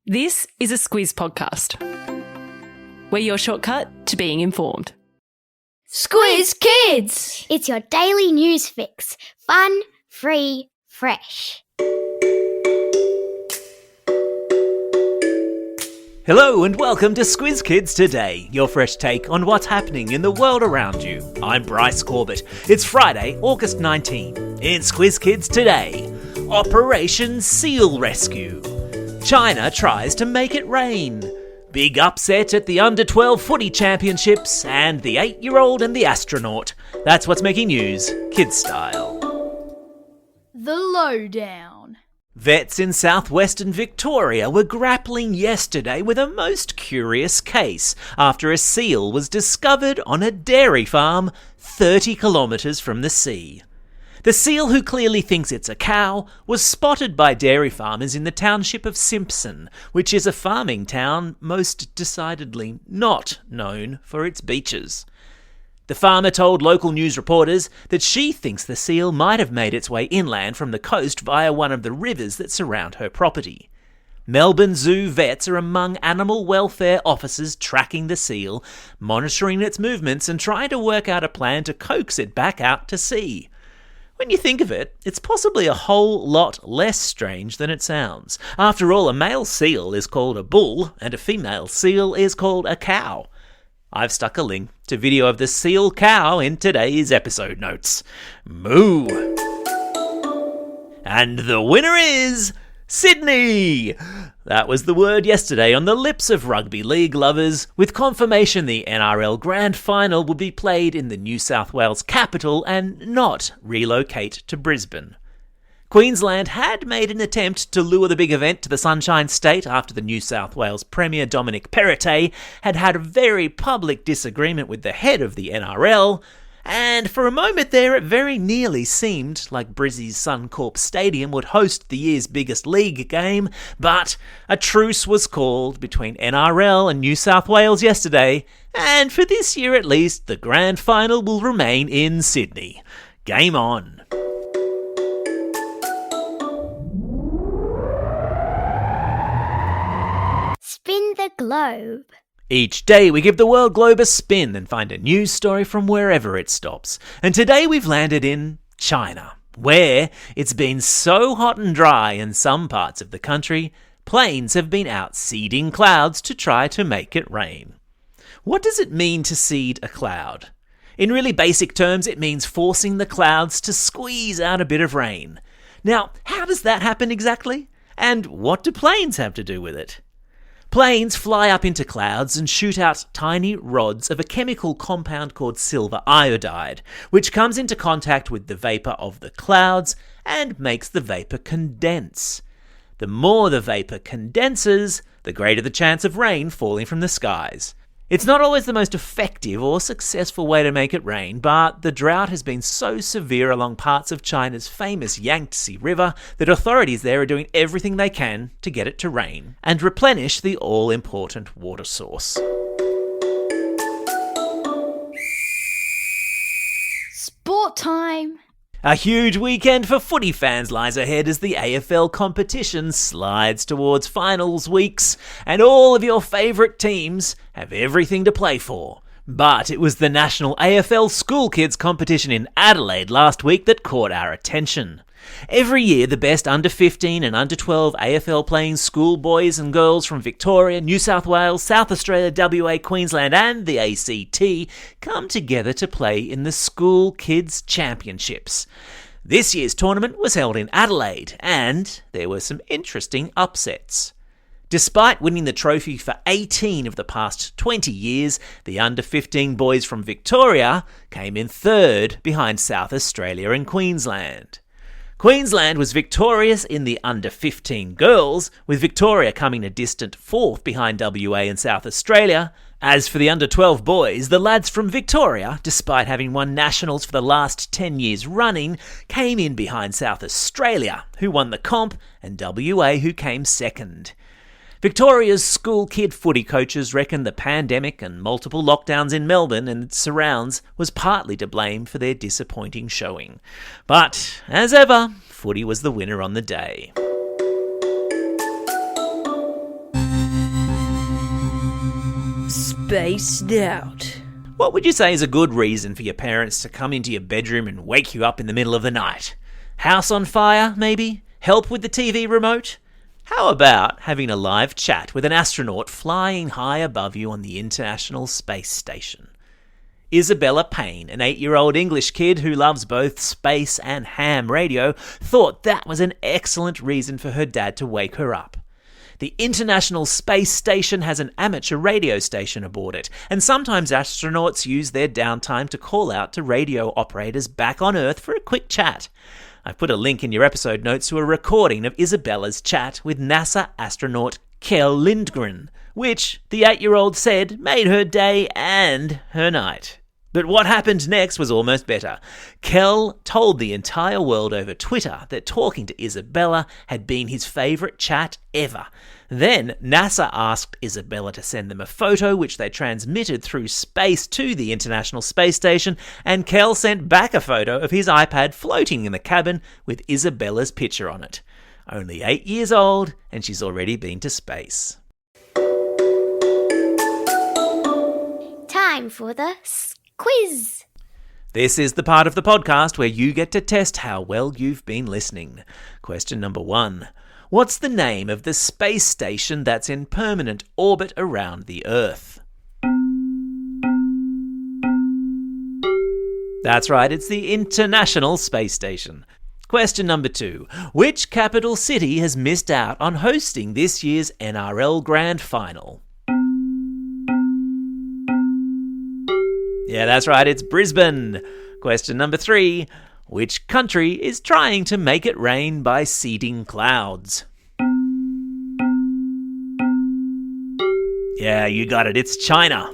This is a Squiz podcast. We're your shortcut to being informed. Squiz Kids! It's your daily news fix. Fun, free, fresh. Hello and welcome to Squiz Kids Today, your fresh take on what's happening in the world around you. I'm Bryce Corbett. It's Friday, August 19. In Squiz Kids Today, Operation Seal Rescue. China tries to make it rain. Big upset at the Under-12 footy championships, and the 8-year-old and the astronaut. That's what's making news, kids style. The lowdown. Vets in southwestern Victoria were grappling yesterday with a most curious case after a seal was discovered on a dairy farm 30 kilometres from the sea. The seal, who clearly thinks it's a cow, was spotted by dairy farmers in the township of Simpson, which is a farming town most decidedly not known for its beaches. The farmer told local news reporters that she thinks the seal might have made its way inland from the coast via one of the rivers that surround her property. Melbourne Zoo vets are among animal welfare officers tracking the seal, monitoring its movements and trying to work out a plan to coax it back out to sea. When you think of it, it's possibly a whole lot less strange than it sounds. After all, a male seal is called a bull and a female seal is called a cow. I've stuck a link to video of the seal cow in today's episode notes. Moo! And the winner is Sydney! That was the word yesterday on the lips of rugby league lovers, with confirmation the NRL Grand Final will be played in the New South Wales capital and not relocate to Brisbane. Queensland had made an attempt to lure the big event to the Sunshine State after the New South Wales Premier Dominic Perrottet had had a very public disagreement with the head of the NRL, and for a moment there it very nearly seemed like Brizzy's Suncorp Stadium would host the year's biggest league game, but a truce was called between NRL and New South Wales yesterday, and for this year at least, the Grand Final will remain in Sydney. Game on. Spin the globe. Each day we give the world globe a spin and find a news story from wherever it stops. And today we've landed in China, where it's been so hot and dry in some parts of the country, planes have been out seeding clouds to try to make it rain. What does it mean to seed a cloud? In really basic terms, it means forcing the clouds to squeeze out a bit of rain. Now, how does that happen exactly? And what do planes have to do with it? Planes fly up into clouds and shoot out tiny rods of a chemical compound called silver iodide, which comes into contact with the vapour of the clouds and makes the vapour condense. The more the vapour condenses, the greater the chance of rain falling from the skies. It's not always the most effective or successful way to make it rain, but the drought has been so severe along parts of China's famous Yangtze River that authorities there are doing everything they can to get it to rain and replenish the all-important water source. Sport time! A huge weekend for footy fans lies ahead as the AFL competition slides towards finals weeks, and all of your favourite teams have everything to play for. But it was the National AFL School Kids competition in Adelaide last week that caught our attention. Every year, the best under-15 and under-12 AFL playing schoolboys and girls from Victoria, New South Wales, South Australia, WA, Queensland and the ACT come together to play in the School Kids Championships. This year's tournament was held in Adelaide, and there were some interesting upsets. Despite winning the trophy for 18 of the past 20 years, the under-15 boys from Victoria came in third behind South Australia and Queensland. Queensland was victorious in the under-15 girls, with Victoria coming a distant fourth behind WA and South Australia. As for the under-12 boys, the lads from Victoria, despite having won nationals for the last 10 years running, came in behind South Australia, who won the comp, and WA, who came second. Victoria's school kid footy coaches reckon the pandemic and multiple lockdowns in Melbourne and its surrounds was partly to blame for their disappointing showing. But, as ever, footy was the winner on the day. spaced out. What would you say is a good reason for your parents to come into your bedroom and wake you up in the middle of the night? House on fire, maybe? Help with the TV remote? How about having a live chat with an astronaut flying high above you on the International Space Station? Isabella Payne, an 8-year-old English kid who loves both space and ham radio, thought that was an excellent reason for her dad to wake her up. The International Space Station has an amateur radio station aboard it, and sometimes astronauts use their downtime to call out to radio operators back on Earth for a quick chat. I've put a link in your episode notes to a recording of Isabella's chat with NASA astronaut Kjell Lindgren, which, the 8-year-old said, made her day and her night. But what happened next was almost better. Kjell told the entire world over Twitter that talking to Isabella had been his favourite chat ever. Then NASA asked Isabella to send them a photo which they transmitted through space to the International Space Station, and Kjell sent back a photo of his iPad floating in the cabin with Isabella's picture on it. Only 8 years old, and she's already been to space. Time for the quiz. This is the part of the podcast where you get to test how well you've been listening. Question number 1. What's the name of the space station that's in permanent orbit around the Earth? That's right, it's the International Space Station. Question number 2. Which capital city has missed out on hosting this year's NRL Grand Final? Yeah, that's right, it's Brisbane. Question number 3. Which country is trying to make it rain by seeding clouds? Yeah, you got it, it's China.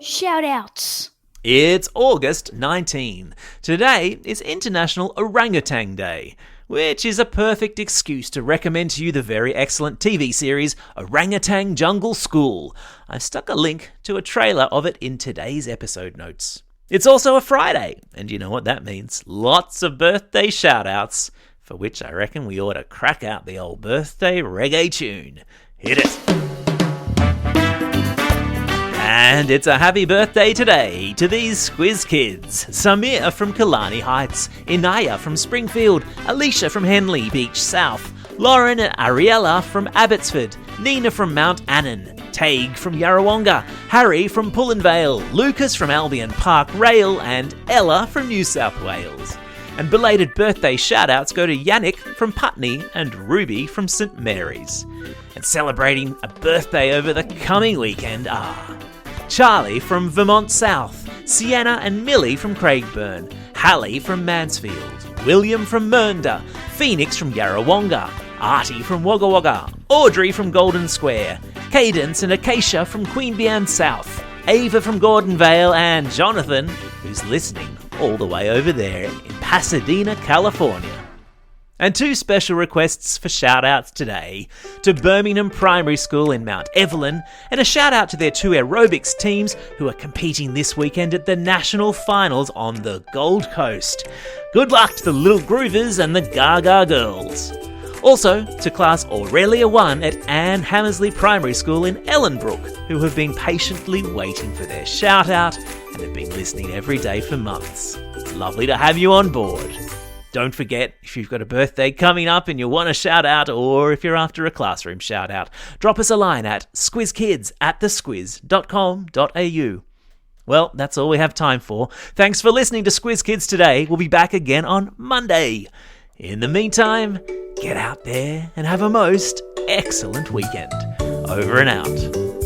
Shout-outs. It's August 19. Today is International Orang-utan Day, which is a perfect excuse to recommend to you the very excellent TV series Orang-utan Jungle School. I've stuck a link to a trailer of it in today's episode notes. It's also a Friday, and you know what that means. Lots of birthday shout-outs, for which I reckon we ought to crack out the old birthday reggae tune. Hit it! And it's a happy birthday today to these Squiz Kids. Samir from Killarney Heights, Inaya from Springfield, Alicia from Henley Beach South, Lauren and Ariella from Abbotsford, Nina from Mount Annan, Tague from Yarrawonga, Harry from Pullenvale, Lucas from Albion Park Rail, and Ella from New South Wales. And belated birthday shout-outs go to Yannick from Putney and Ruby from St Mary's. And celebrating a birthday over the coming weekend are Charlie from Vermont South, Sienna and Millie from Craigburn, Hallie from Mansfield, William from Mernda, Phoenix from Yarrawonga, Artie from Wagga Wagga, Audrey from Golden Square, Cadence and Acacia from Queanbeyan South, Ava from Gordonvale, and Jonathan, who's listening all the way over there in Pasadena, California. And 2 special requests for shout-outs today to Birmingham Primary School in Mount Evelyn, and a shout-out to their 2 aerobics teams who are competing this weekend at the National Finals on the Gold Coast. Good luck to the Little Groovers and the Gaga Girls. Also to Class Aurelia 1 at Anne Hammersley Primary School in Ellenbrook, who have been patiently waiting for their shout-out and have been listening every day for months. It's lovely to have you on board. Don't forget, if you've got a birthday coming up and you want a shout-out, or if you're after a classroom shout-out, drop us a line at squizkids@thesquiz.com.au. Well, that's all we have time for. Thanks for listening to Squiz Kids today. We'll be back again on Monday. In the meantime, get out there and have a most excellent weekend. Over and out.